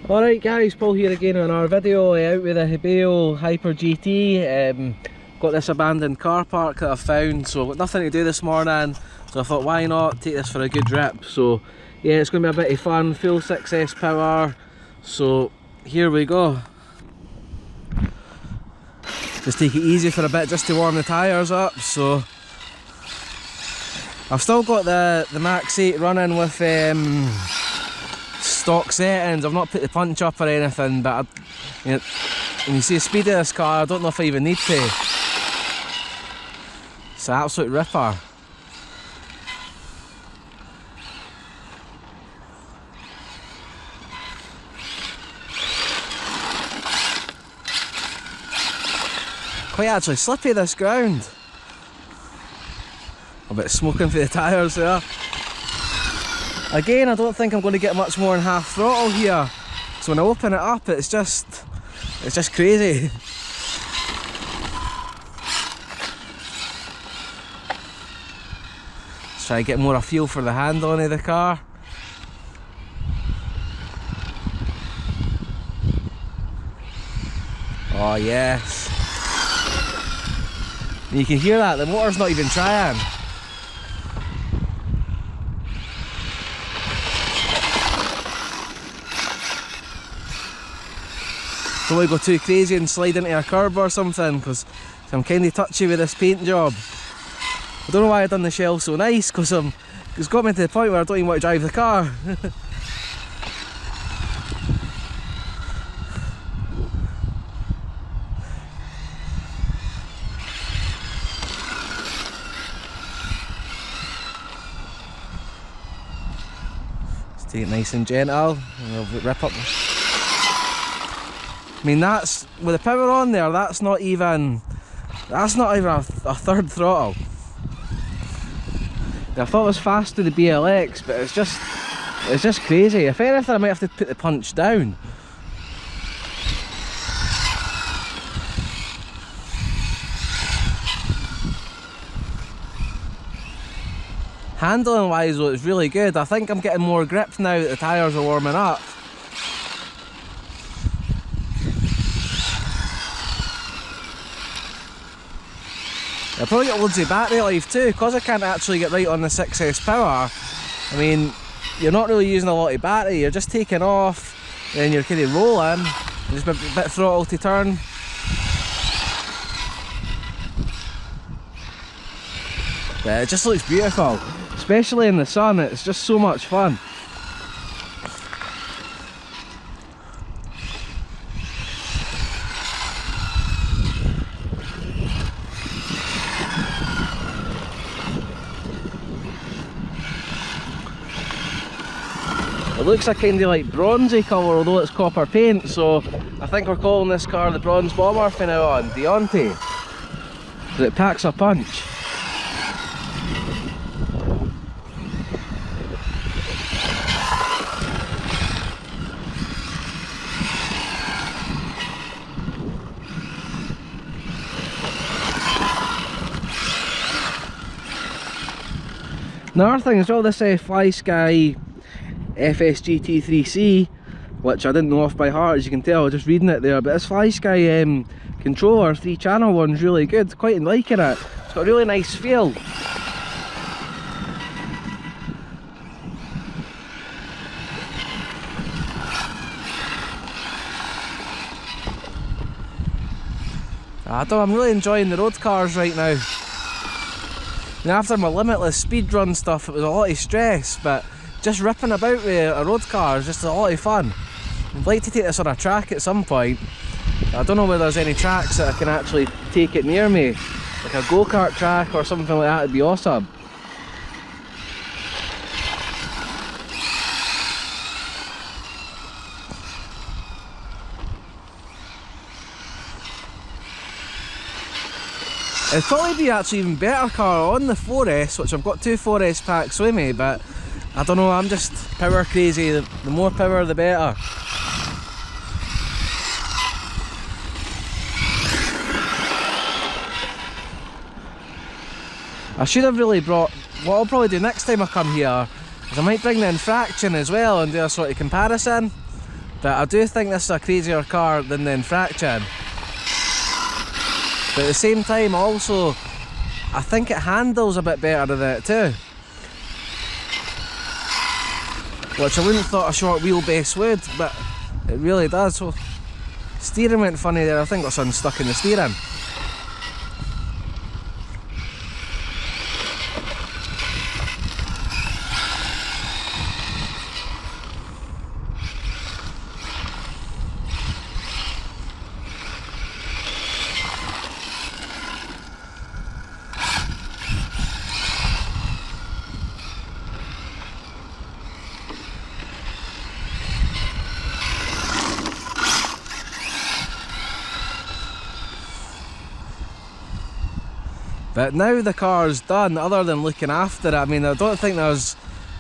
Alright guys, Paul here again on our video out with a HOBAO Hyper GT. Got this abandoned car park that I've found, so I've got nothing to do this morning, so I thought why not take this for a good rip. So yeah, it's going to be a bit of fun, full 6S power, so here we go. Just take it easy for a bit just to warm the tyres up. So I've still got the Max 8 running with stock settings. I've not put the punch up or anything, but when you see the speed of this car, I don't know if I even need to. It's an absolute ripper. Quite actually slippy, this ground. A bit of smoking for the tyres there. Again, I don't think I'm going to get much more than half throttle here, so when I open it up it's just crazy. Let's try to get more a feel for the handling of the car. Oh yes, you can hear that, the motor's not even trying. Don't want to go too crazy and slide into a curb or something, because I'm kind of touchy with this paint job. I don't know why I've done the shell so nice, because it's got me to the point where I don't even want to drive the car. Just take it nice and gentle, and we'll rip up. I mean, that's with the power on there, that's not even a third throttle. I thought it was fast to the BLX, but it's just crazy. If anything, I might have to put the punch down. Handling wise though, it's really good. I think I'm getting more grip now that the tyres are warming up. I'll probably get loads of battery life too, because I can't actually get right on the 6S power. I mean, you're not really using a lot of battery, you're just taking off, and you're kind of rolling, just a bit of throttle to turn. But it just looks beautiful, especially in the sun, it's just so much fun. It looks a kind of like bronzy colour, although it's copper paint, so I think we're calling this car the Bronzebomber from now on, Deontay, because it packs a punch. Another thing as well, this Fly Sky FSGT3C, which I didn't know off by heart, as you can tell, just reading it there, but this Fly Sky controller, 3-channel one's really good, quite liking it. It's got a really nice feel. I'm really enjoying the road cars right now. And after my limitless speed run stuff, it was a lot of stress, but just ripping about with a road car is just a lot of fun. I'd like to take this on a track at some point. I don't know whether there's any tracks that I can actually take it near me, like a go-kart track or something like that would be awesome. It'd probably be actually even better car on the 4S, which I've got two 4S packs with me, but I don't know, I'm just power crazy. The more power the better. I should have really brought, what I'll probably do next time I come here is I might bring the infraction as well and do a sort of comparison. But I do think this is a crazier car than the Infraction. But at the same time also, I think it handles a bit better than it too. Which I wouldn't have thought a short wheelbase would, but it really does. So, steering went funny there, I think there's something stuck in the steering. But now the car's done, other than looking after it, I mean, I don't think there's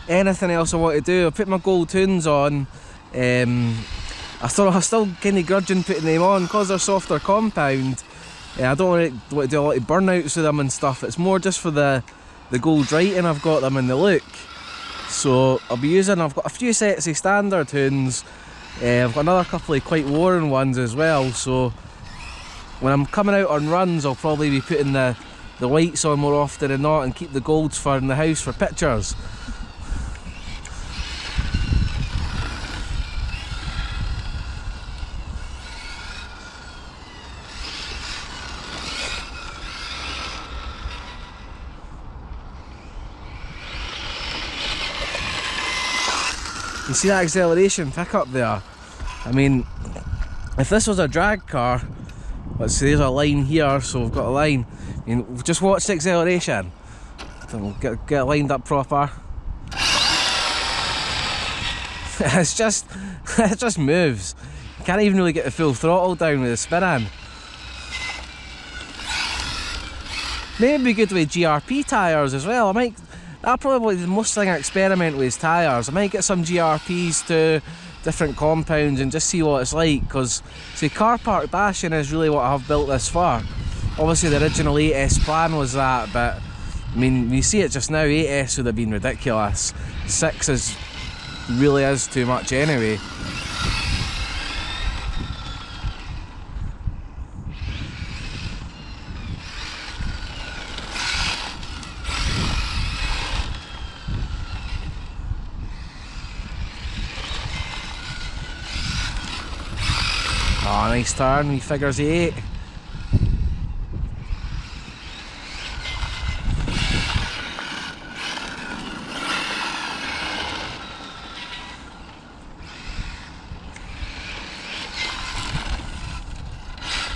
anything else I want to do. I put my gold tunes on. I still kind of grudging putting them on because they're softer compound. I don't want to do a lot of burnouts with them and stuff. It's more just for the gold writing I've got them and the look. So I'll be using, I've got a few sets of standard tunes. I've got another couple of quite worn ones as well. So when I'm coming out on runs, I'll probably be putting the whites on more often than not and keep the golds for in the house for pictures. You see that acceleration pick up there? I mean, if this was a drag car, let's say there's a line here, so we've got a line. I mean, just watch the acceleration. We'll get it lined up proper. It just moves. You can't even really get the full throttle down with the spinning. Maybe be good with GRP tyres as well. That'll probably be the most thing I experiment with is tyres. I might get some GRPs to different compounds and just see what it's like, because see, car park bashing is really what I've built this for. Obviously the original 8S plan was that, but I mean, when you see it just now, 8S would have been ridiculous. 6 really is too much anyway. Oh, nice turn, he figures 8.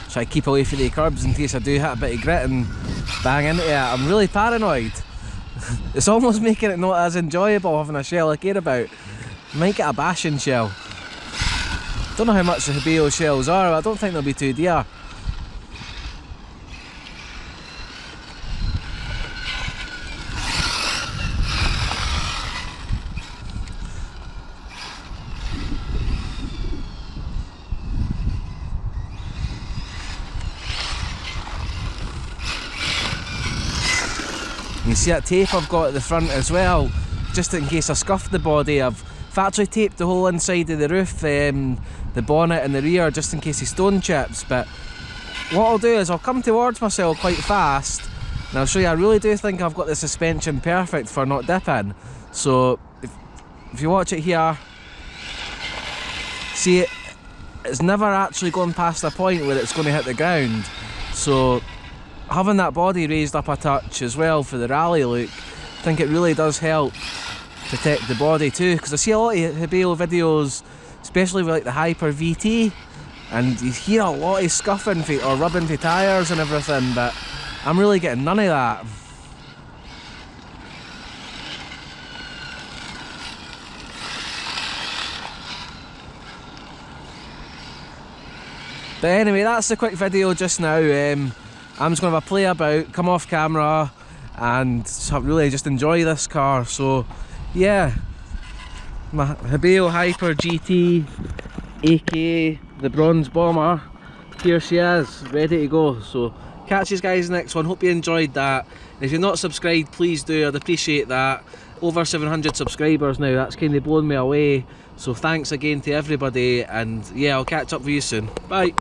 So I keep away from the curbs in case I do hit a bit of grit and bang into it. I'm really paranoid. It's almost making it not as enjoyable having a shell I care about. I might get a bashing shell. Don't know how much the HOBAO shells are, but I don't think they'll be too dear. You see that tape I've got at the front as well, just in case I scuffed the body. I've factory taped the whole inside of the roof, the bonnet and the rear, just in case of stone chips. But what I'll do is I'll come towards myself quite fast and I'll show you. I really do think I've got the suspension perfect for not dipping. So if you watch it here, see it's never actually gone past a point where it's going to hit the ground. So having that body raised up a touch as well for the rally look, I think it really does help protect the body too, because I see a lot of HOBAO videos, especially with like the Hyper VT, and you hear a lot of scuffing or rubbing for tyres and everything, but I'm really getting none of that. But anyway, that's the quick video just now. I'm just going to have a play about, come off camera and really just enjoy this car. So yeah, my HOBAO Hyper GT, aka the bronzebomber, here she is, ready to go. So catch you guys next one. Hope you enjoyed that. And if you're not subscribed, please do, I'd appreciate that. Over 700 subscribers now, that's kind of blown me away. So thanks again to everybody, and yeah, I'll catch up with you soon. Bye.